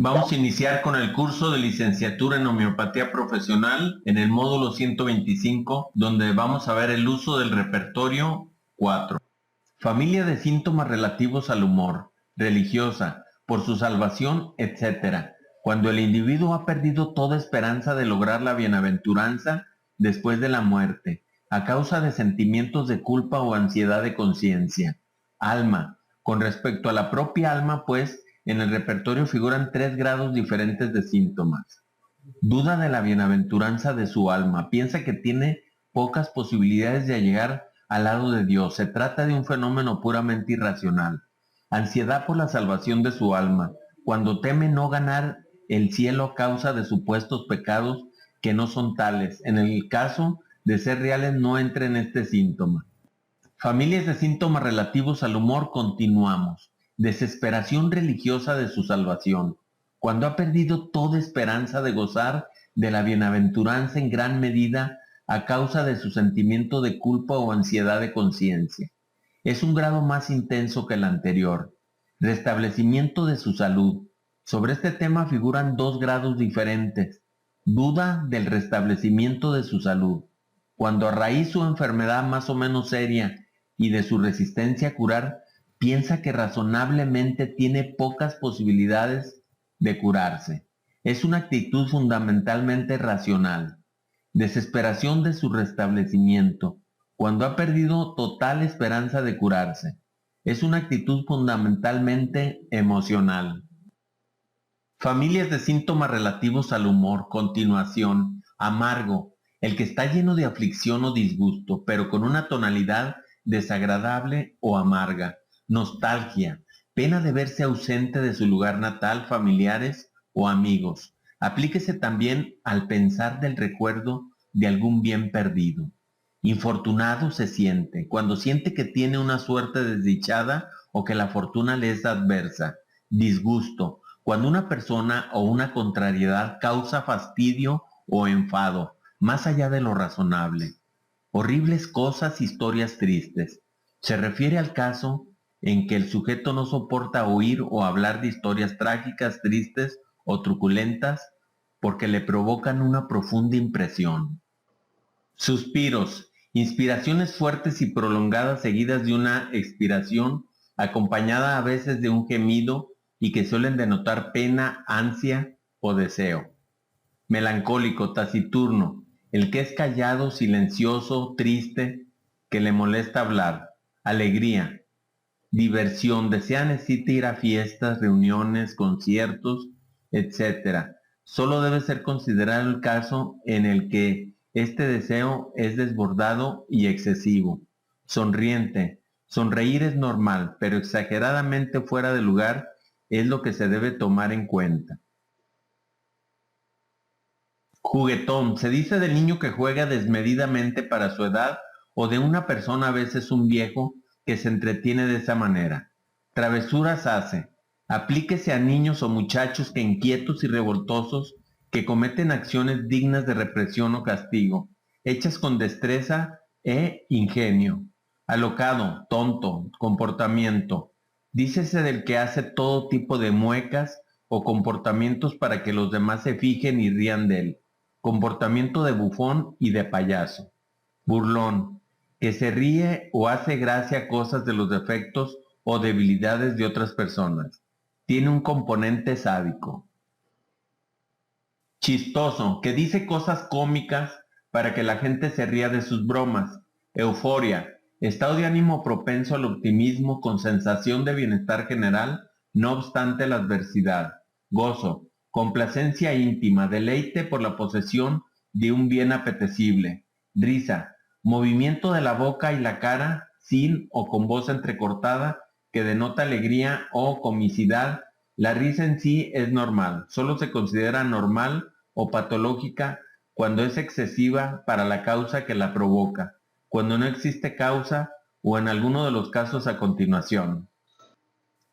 Vamos a iniciar con el curso de licenciatura en homeopatía profesional en el módulo 125, donde vamos a ver el uso del repertorio 4. Familia de síntomas relativos al humor, religiosa, por su salvación, etc. Cuando el individuo ha perdido toda esperanza de lograr la bienaventuranza después de la muerte, a causa de sentimientos de culpa o ansiedad de conciencia. Alma. Con respecto a la propia alma, pues, en el repertorio figuran 3 grados diferentes de síntomas. Duda de la bienaventuranza de su alma, piensa que tiene pocas posibilidades de llegar al lado de Dios. Se trata de un fenómeno puramente irracional. Ansiedad por la salvación de su alma, cuando teme no ganar el cielo a causa de supuestos pecados que no son tales. En el caso de ser reales no entra en este síntoma. Familias de síntomas relativos al humor, continuamos. Desesperación religiosa de su salvación, cuando ha perdido toda esperanza de gozar de la bienaventuranza en gran medida a causa de su sentimiento de culpa o ansiedad de conciencia. Es un grado más intenso que el anterior. Restablecimiento de su salud. Sobre este tema figuran 2 grados diferentes. Duda del restablecimiento de su salud, cuando a raíz su enfermedad más o menos seria y de su resistencia a curar, piensa que razonablemente tiene pocas posibilidades de curarse. Es una actitud fundamentalmente racional. Desesperación de su restablecimiento, cuando ha perdido total esperanza de curarse. Es una actitud fundamentalmente emocional. Familias de síntomas relativos al humor, continuación, amargo, el que está lleno de aflicción o disgusto, pero con una tonalidad desagradable o amarga. Nostalgia, pena de verse ausente de su lugar natal, familiares o amigos. Aplíquese también al pensar del recuerdo de algún bien perdido. Infortunado se siente, cuando siente que tiene una suerte desdichada o que la fortuna le es adversa. Disgusto, cuando una persona o una contrariedad causa fastidio o enfado, más allá de lo razonable. Horribles cosas, historias tristes. Se refiere al caso en que el sujeto no soporta oír o hablar de historias trágicas, tristes o truculentas porque le provocan una profunda impresión. Suspiros, inspiraciones fuertes y prolongadas seguidas de una expiración, acompañada a veces de un gemido y que suelen denotar pena, ansia o deseo. Melancólico, taciturno, el que es callado, silencioso, triste, que le molesta hablar. Alegría, diversión, desea, necesita ir a fiestas, reuniones, conciertos, etc. Solo debe ser considerado el caso en el que este deseo es desbordado y excesivo. Sonriente, sonreír es normal, pero exageradamente fuera de lugar es lo que se debe tomar en cuenta. Juguetón, se dice del niño que juega desmedidamente para su edad o de una persona, a veces un viejo, que se entretiene de esa manera. Travesuras hace. Aplíquese a niños o muchachos que inquietos y revoltosos que cometen acciones dignas de represión o castigo, hechas con destreza e ingenio. Alocado, tonto, comportamiento. Dícese del que hace todo tipo de muecas o comportamientos para que los demás se fijen y rían de él. Comportamiento de bufón y de payaso. Burlón, que se ríe o hace gracia a cosas de los defectos o debilidades de otras personas. Tiene un componente sádico. Chistoso, que dice cosas cómicas para que la gente se ría de sus bromas. Euforia, estado de ánimo propenso al optimismo con sensación de bienestar general, no obstante la adversidad. Gozo, complacencia íntima, deleite por la posesión de un bien apetecible. Risa, movimiento de la boca y la cara, sin o con voz entrecortada, que denota alegría o comicidad. La risa en sí es normal, solo se considera normal o patológica cuando es excesiva para la causa que la provoca, cuando no existe causa o en alguno de los casos a continuación.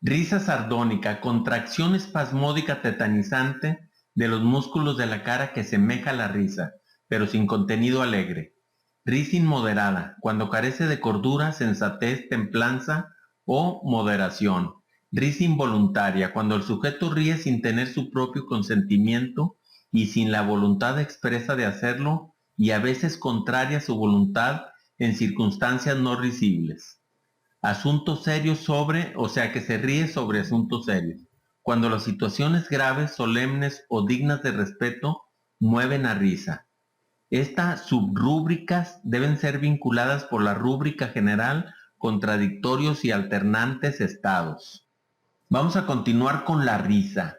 Risa sardónica, contracción espasmódica tetanizante de los músculos de la cara que semeja a la risa, pero sin contenido alegre. Risa inmoderada, cuando carece de cordura, sensatez, templanza o moderación. Risa involuntaria, cuando el sujeto ríe sin tener su propio consentimiento y sin la voluntad expresa de hacerlo, y a veces contraria a su voluntad en circunstancias no risibles. Asuntos serios sobre, o sea que se ríe sobre asuntos serios. Cuando las situaciones graves, solemnes o dignas de respeto mueven a risa. Estas subrúbricas deben ser vinculadas por la rúbrica general, contradictorios y alternantes estados. Vamos a continuar con la risa.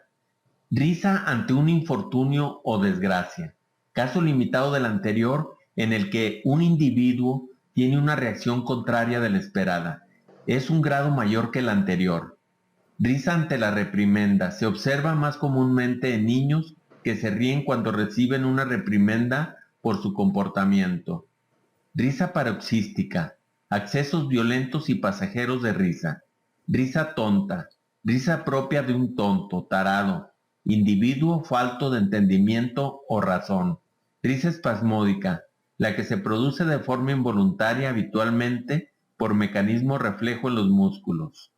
Risa ante un infortunio o desgracia. Caso limitado del anterior en el que un individuo tiene una reacción contraria de la esperada. Es un grado mayor que el anterior. Risa ante la reprimenda. Se observa más comúnmente en niños que se ríen cuando reciben una reprimenda por su comportamiento. Risa paroxística. Accesos violentos y pasajeros de risa. Risa tonta. Risa propia de un tonto, tarado, individuo falto de entendimiento o razón. Risa espasmódica. La que se produce de forma involuntaria habitualmente por mecanismo reflejo en los músculos.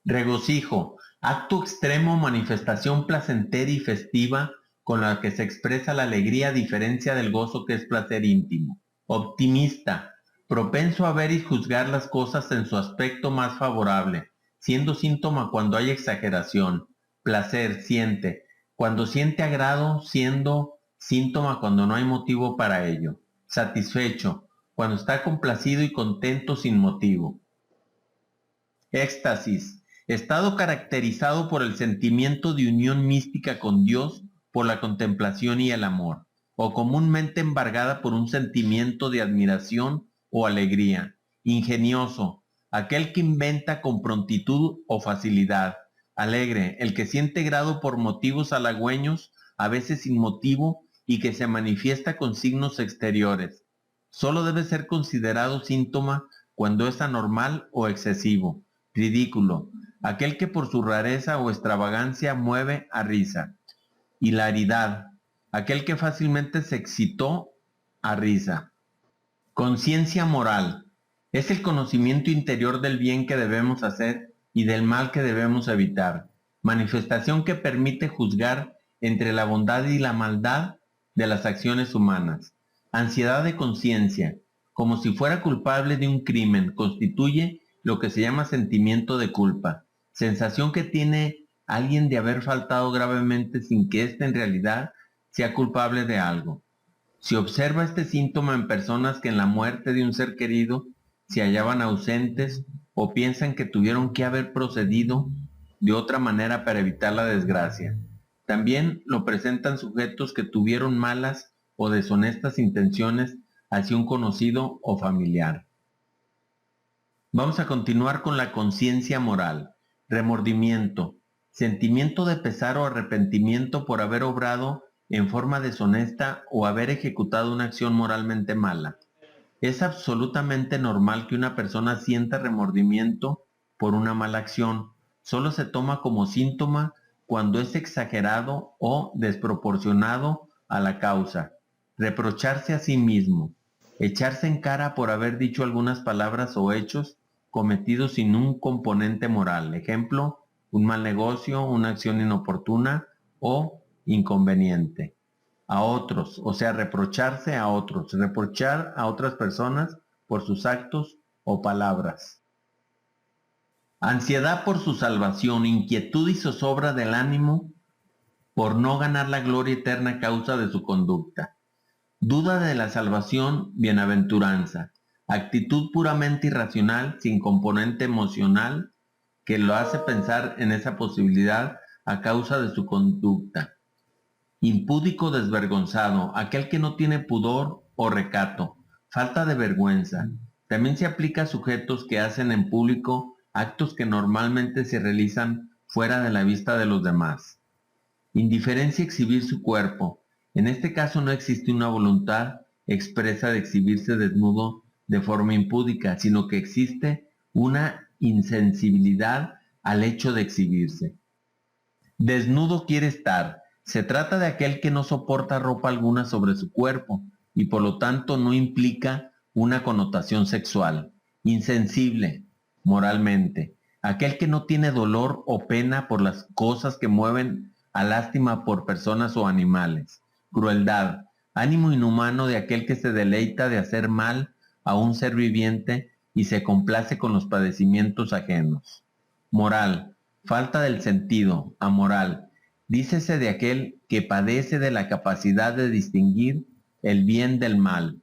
Regocijo, acto extremo, manifestación placentera y festiva con la que se expresa la alegría a diferencia del gozo que es placer íntimo. Optimista, propenso a ver y juzgar las cosas en su aspecto más favorable, siendo síntoma cuando hay exageración. Placer, siente, cuando siente agrado, siendo síntoma cuando no hay motivo para ello. Satisfecho, cuando está complacido y contento sin motivo. Éxtasis, estado caracterizado por el sentimiento de unión mística con Dios, por la contemplación y el amor, o comúnmente embargada por un sentimiento de admiración o alegría. Ingenioso, aquel que inventa con prontitud o facilidad. Alegre, el que siente grado por motivos halagüeños, a veces sin motivo, y que se manifiesta con signos exteriores. Solo debe ser considerado síntoma cuando es anormal o excesivo. Ridículo, aquel que por su rareza o extravagancia mueve a risa. Hilaridad, aquel que fácilmente se excitó a risa. Conciencia moral, es el conocimiento interior del bien que debemos hacer y del mal que debemos evitar. Manifestación que permite juzgar entre la bondad y la maldad de las acciones humanas. Ansiedad de conciencia, como si fuera culpable de un crimen, constituye lo que se llama sentimiento de culpa, sensación que tiene alguien de haber faltado gravemente sin que éste en realidad sea culpable de algo. Se observa este síntoma en personas que en la muerte de un ser querido se hallaban ausentes o piensan que tuvieron que haber procedido de otra manera para evitar la desgracia. También lo presentan sujetos que tuvieron malas o deshonestas intenciones hacia un conocido o familiar. Vamos a continuar con la conciencia moral. Remordimiento, sentimiento de pesar o arrepentimiento por haber obrado en forma deshonesta o haber ejecutado una acción moralmente mala. Es absolutamente normal que una persona sienta remordimiento por una mala acción. Solo se toma como síntoma cuando es exagerado o desproporcionado a la causa. Reprocharse a sí mismo. Echarse en cara por haber dicho algunas palabras o hechos cometidos sin un componente moral. Ejemplo, un mal negocio, una acción inoportuna o inconveniente. A otros, o sea, reprocharse a otros, reprochar a otras personas por sus actos o palabras. Ansiedad por su salvación, inquietud y zozobra del ánimo por no ganar la gloria eterna a causa de su conducta. Duda de la salvación, bienaventuranza. Actitud puramente irracional, sin componente emocional, que lo hace pensar en esa posibilidad a causa de su conducta. Impúdico desvergonzado, aquel que no tiene pudor o recato, falta de vergüenza. También se aplica a sujetos que hacen en público actos que normalmente se realizan fuera de la vista de los demás. Indiferencia exhibir su cuerpo. En este caso no existe una voluntad expresa de exhibirse desnudo de forma impúdica, sino que existe una insensibilidad al hecho de exhibirse. Desnudo quiere estar. Se trata de aquel que no soporta ropa alguna sobre su cuerpo y por lo tanto no implica una connotación sexual. Insensible, moralmente. aquel que no tiene dolor o pena por las cosas que mueven a lástima por personas o animales. Crueldad, ánimo inhumano de aquel que se deleita de hacer mal a un ser viviente y se complace con los padecimientos ajenos. Moral, falta del sentido, amoral, dícese de aquel que padece de la capacidad de distinguir el bien del mal.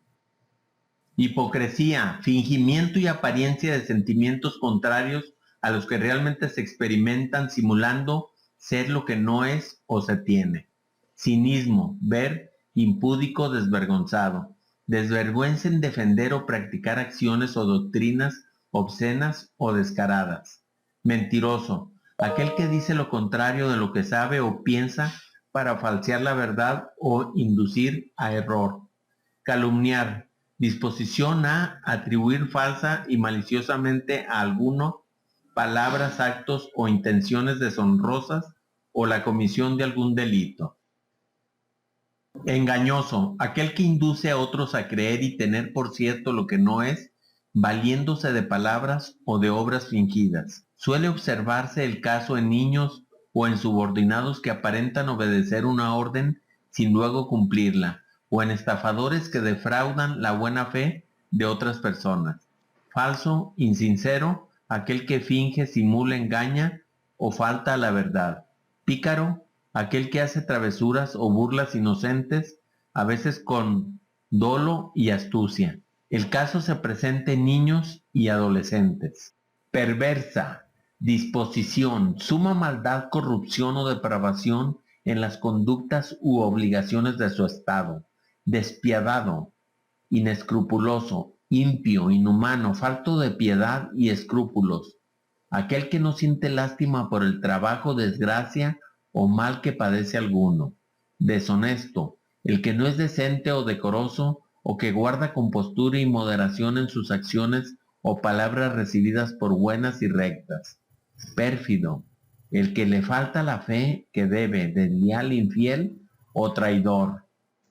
Hipocresía, fingimiento y apariencia de sentimientos contrarios a los que realmente se experimentan simulando ser lo que no es o se tiene. Cinismo, ver impúdico, desvergonzado. Desvergüenza en defender o practicar acciones o doctrinas obscenas o descaradas. Mentiroso, aquel que dice lo contrario de lo que sabe o piensa para falsear la verdad o inducir a error. Calumniar, disposición a atribuir falsa y maliciosamente a alguno palabras, actos o intenciones deshonrosas o la comisión de algún delito. Engañoso, aquel que induce a otros a creer y tener por cierto lo que no es, valiéndose de palabras o de obras fingidas. Suele observarse el caso en niños o en subordinados que aparentan obedecer una orden sin luego cumplirla, o en estafadores que defraudan la buena fe de otras personas. Falso, insincero, aquel que finge, simula, engaña o falta a la verdad. Pícaro, aquel que hace travesuras o burlas inocentes, a veces con dolo y astucia. El caso se presenta en niños y adolescentes. Perversa, disposición, suma maldad, corrupción o depravación en las conductas u obligaciones de su estado. Despiadado, inescrupuloso, impío, inhumano, falto de piedad y escrúpulos. Aquel que no siente lástima por el trabajo, desgracia o mal que padece alguno. Deshonesto, el que no es decente o decoroso o que guarda compostura y moderación en sus acciones o palabras recibidas por buenas y rectas. Pérfido, el que le falta la fe que debe, desleal, infiel o traidor.